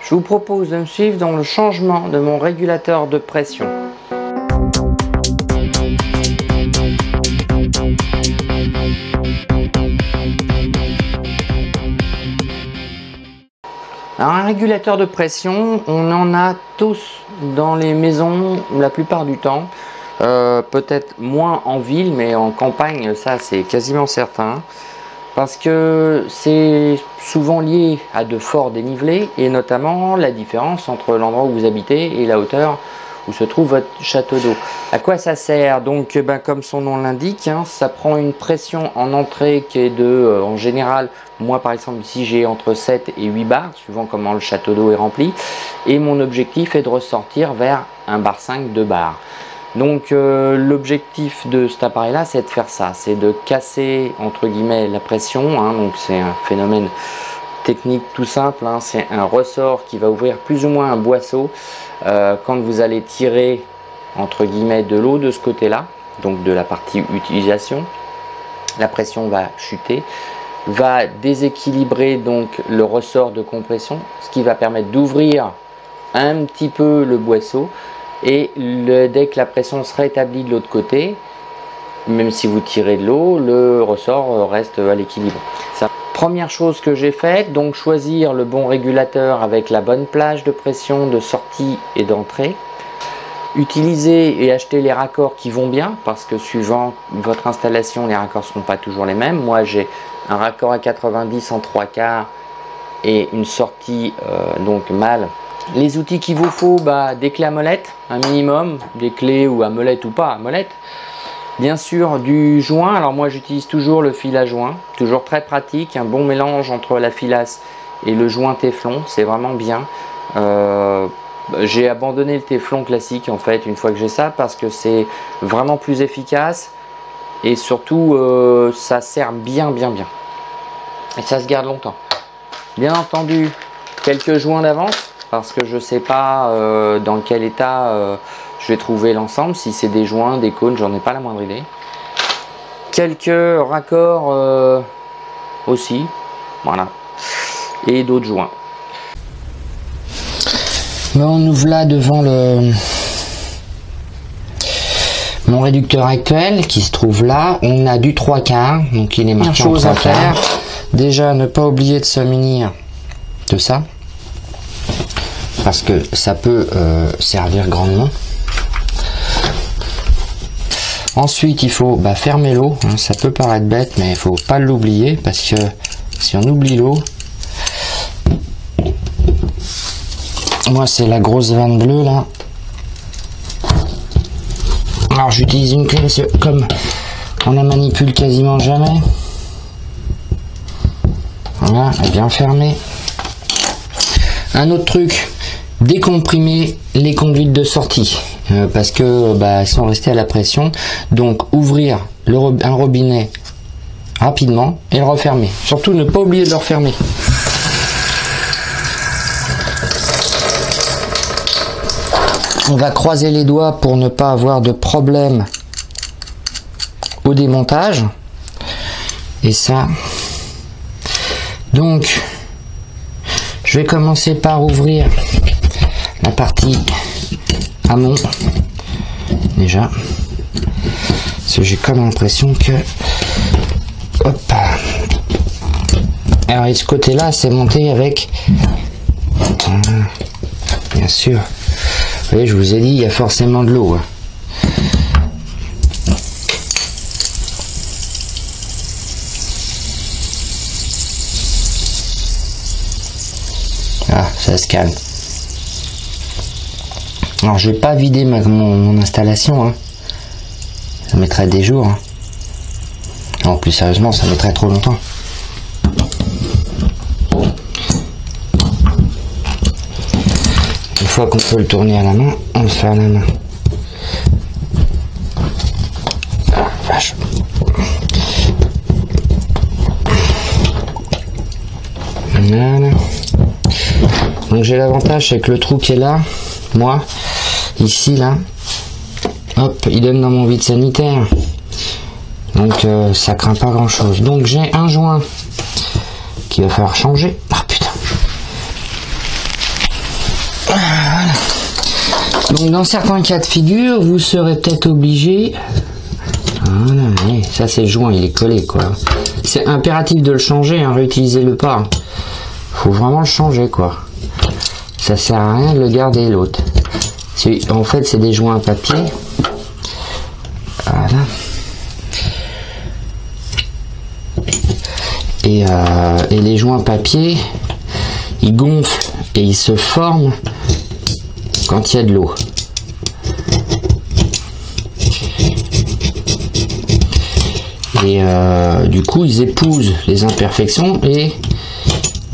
Je vous propose de me suivre dans le changement de mon régulateur de pression. Alors, un régulateur de pression, on en a tous dans les maisons la plupart du temps. Peut-être moins en ville, mais en campagne, ça c'est quasiment certain. Parce que c'est souvent lié à de forts dénivelés et notamment la différence entre l'endroit où vous habitez et la hauteur où se trouve votre château d'eau. À quoi ça sert? Donc comme son nom l'indique, hein, ça prend une pression en entrée qui est de, en général, moi par exemple ici j'ai entre 7 et 8 bars, suivant comment le château d'eau est rempli. Et mon objectif est de ressortir vers 1 bar 5, 2 bars. Donc l'objectif de cet appareil là c'est de faire ça, c'est de casser entre guillemets la pression, hein, donc c'est un phénomène technique tout simple, hein, c'est un ressort qui va ouvrir plus ou moins un boisseau quand vous allez tirer entre guillemets de l'eau de ce côté là, donc de la partie utilisation, la pression va chuter, va déséquilibrer donc le ressort de compression, ce qui va permettre d'ouvrir un petit peu le boisseau. Et dès que la pression sera établie de l'autre côté, même si vous tirez de l'eau, le ressort reste à l'équilibre. Première chose que j'ai faite, donc choisir le bon régulateur avec la bonne plage de pression de sortie et d'entrée. Utiliser et acheter les raccords qui vont bien, parce que suivant votre installation, les raccords ne seront pas toujours les mêmes. Moi j'ai un raccord à 90 en 3/4 et une sortie donc mâle. Les outils qu'il vous faut, des clés à molette, un minimum, des clés ou à molette ou pas à molette. Bien sûr du joint, alors moi j'utilise toujours le fil à joint, toujours très pratique, un bon mélange entre la filasse et le joint téflon, c'est vraiment bien. J'ai abandonné le téflon classique en fait une fois que j'ai ça parce que c'est vraiment plus efficace et surtout ça sert bien et ça se garde longtemps. Bien entendu quelques joints d'avance, parce que je ne sais pas dans quel état je vais trouver l'ensemble, si c'est des joints, des cônes, j'en ai pas la moindre idée. Quelques raccords aussi, voilà, et d'autres joints. Bon, nous voilà devant mon réducteur actuel qui se trouve là. On a du 3/4, donc il est marqué en 3/4. Déjà, ne pas oublier de se munir de ça, parce que ça peut servir grandement. Ensuite il faut fermer l'eau, hein, ça peut paraître bête mais il faut pas l'oublier, parce que si on oublie l'eau, moi c'est la grosse vanne bleue là, alors j'utilise une clé parce que comme on la manipule quasiment jamais, voilà, elle est bien fermée. Un autre truc, décomprimer les conduites de sortie parce que elles sont restées à la pression, donc ouvrir un robinet rapidement et le refermer, surtout ne pas oublier de le refermer. On va croiser les doigts pour ne pas avoir de problème au démontage, et ça donc je vais commencer par ouvrir la partie amont déjà, parce que j'ai comme l'impression que hop, alors et ce côté là c'est monté avec bien sûr, vous voyez, je vous ai dit il y a forcément de l'eau, hein. Ah, ça se calme. Alors je vais pas vider mon installation, hein. Ça mettrait des jours, hein. Non, plus sérieusement ça mettrait trop longtemps. Une fois qu'on peut le tourner à la main, on le fait à la main. Ah, vache. Voilà. Donc j'ai l'avantage, c'est que le trou qui est là, moi, ici, là, hop, il donne dans mon vide sanitaire. Donc ça craint pas grand chose. Donc j'ai un joint qui va falloir changer. Ah putain. Voilà. Donc dans certains cas de figure, vous serez peut-être obligé. Voilà, ça c'est le joint, il est collé quoi. C'est impératif de le changer, hein, réutilisez-le pas. Faut vraiment le changer quoi. Ça sert à rien de le garder l'autre. En fait c'est des joints à papier. Voilà. Et les joints papier, ils gonflent et ils se forment quand il y a de l'eau. Et du coup, ils épousent les imperfections et,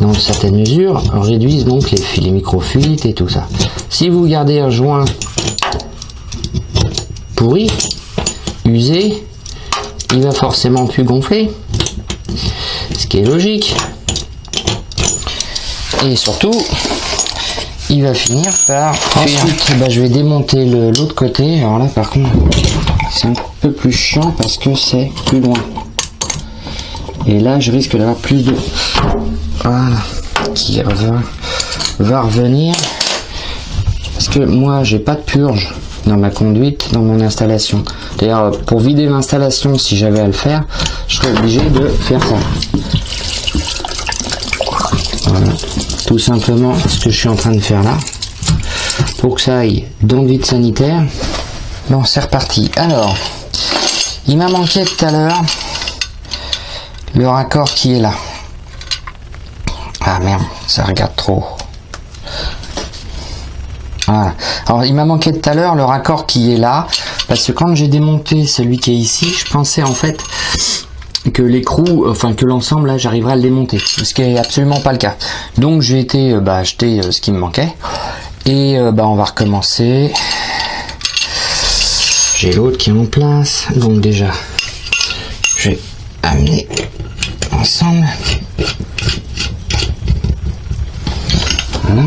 dans une certaine mesure, réduisent donc les microfuites et tout ça. Si vous gardez un joint pourri, usé, il va forcément plus gonfler. Ce qui est logique. Et surtout, il va finir par fuir. Ensuite, je vais démonter l'autre côté. Alors là, par contre, c'est un peu plus chiant parce que c'est plus loin. Et là, je risque d'avoir plus de... Voilà. Qui va revenir. Parce que moi, j'ai pas de purge dans ma conduite, dans mon installation. D'ailleurs, pour vider l'installation, si j'avais à le faire, je serais obligé de faire ça. Voilà. Tout simplement ce que je suis en train de faire là. Pour que ça aille dans le vide sanitaire. Bon, c'est reparti. Alors, il m'a manqué tout à l'heure le raccord qui est là. Ah merde, ça regarde trop. Voilà. Alors il m'a manqué tout à l'heure le raccord qui est là, parce que quand j'ai démonté celui qui est ici, je pensais en fait que l'écrou, enfin que l'ensemble là, j'arriverais à le démonter, ce qui est absolument pas le cas. Donc j'ai été acheter ce qui me manquait et on va recommencer. J'ai l'autre qui est en place, donc déjà je vais amener ensemble. Voilà.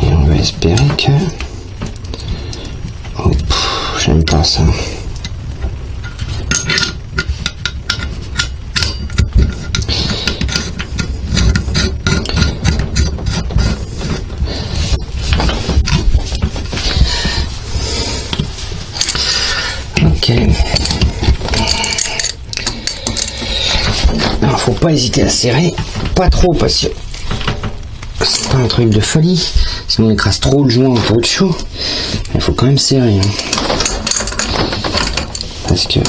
Et on va espérer que... Oh, j'aime pas ça. Ok. Alors, faut pas hésiter à serrer, pas trop parce que c'est pas un truc de folie, sinon on écrase trop le joint pour être chaud. Il faut quand même serrer, hein. Parce que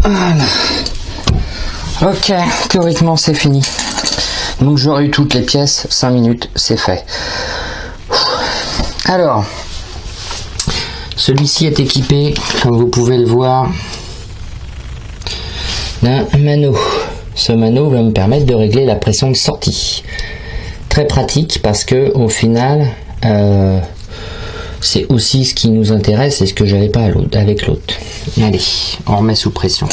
voilà. Ok, théoriquement c'est fini. Donc j'aurai eu toutes les pièces, 5 minutes, c'est fait. Alors, celui-ci est équipé, comme vous pouvez le voir, d'un mano. Ce mano va me permettre de régler la pression de sortie. Très pratique parce que au final, c'est aussi ce qui nous intéresse et ce que j'avais pas avec l'autre. Allez, on remet sous pression.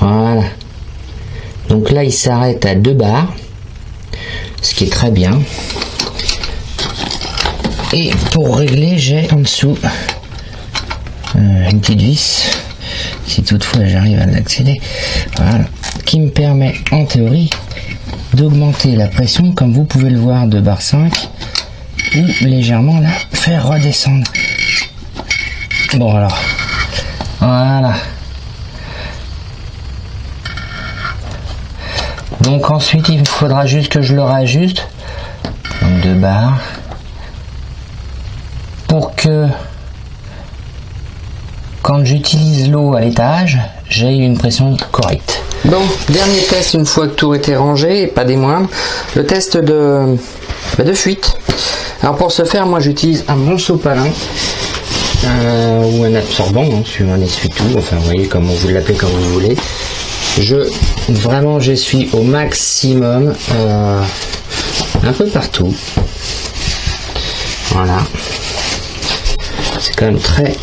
Voilà. Donc là, il s'arrête à 2 bars, ce qui est très bien. Et pour régler, j'ai en dessous une petite vis, si toutefois j'arrive à l'accéder, voilà, qui me permet en théorie d'augmenter la pression, comme vous pouvez le voir, de bar 5, ou légèrement la faire redescendre. Bon alors, voilà. Donc ensuite, il faudra juste que je le réajuste, donc 2 bars. Pour que quand j'utilise l'eau à l'étage, j'ai une pression correcte. Bon, dernier test une fois que tout était rangé, et pas des moindres, le test de fuite. Alors pour ce faire, moi j'utilise un bon sopalin ou un absorbant, hein, sur un essuie-tout, enfin vous voyez comment vous l'appelez comme vous voulez. Vraiment j'essuie au maximum, un peu partout. Voilà. C'est quand même très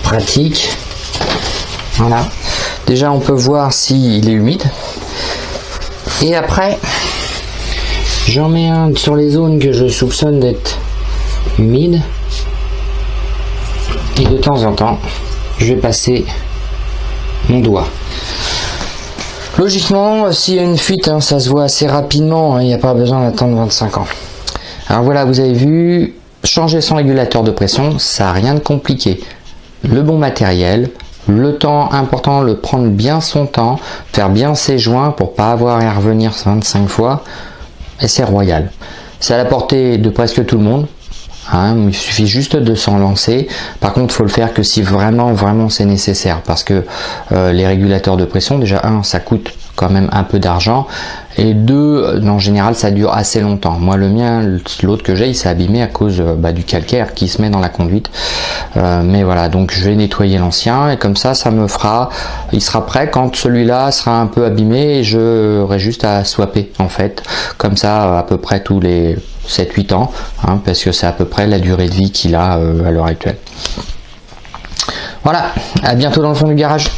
pratique. Voilà. Déjà on peut voir s'il est humide. Et après, j'en mets un sur les zones que je soupçonne d'être humides. Et de temps en temps, je vais passer mon doigt. Logiquement, s'il y a une fuite, hein, ça se voit assez rapidement, il n'y a pas besoin d'attendre 25 ans. Alors voilà, vous avez vu, changer son régulateur de pression, ça n'a rien de compliqué. Le bon matériel, le temps important, le prendre bien son temps, faire bien ses joints pour pas avoir à revenir 25 fois, et c'est royal. C'est à la portée de presque tout le monde. Hein, il suffit juste de s'en lancer. Par contre, il faut le faire que si vraiment c'est nécessaire, parce que les régulateurs de pression, déjà ça coûte quand même un peu d'argent, et deux, en général ça dure assez longtemps. Moi le mien, l'autre que j'ai, il s'est abîmé à cause du calcaire qui se met dans la conduite, mais voilà, donc je vais nettoyer l'ancien et comme ça il sera prêt quand celui-là sera un peu abîmé, et j'aurai juste à swapper en fait, comme ça à peu près tous les 7-8 ans, hein, parce que c'est à peu près la durée de vie qu'il a à l'heure actuelle. Voilà, à bientôt dans le fond du garage.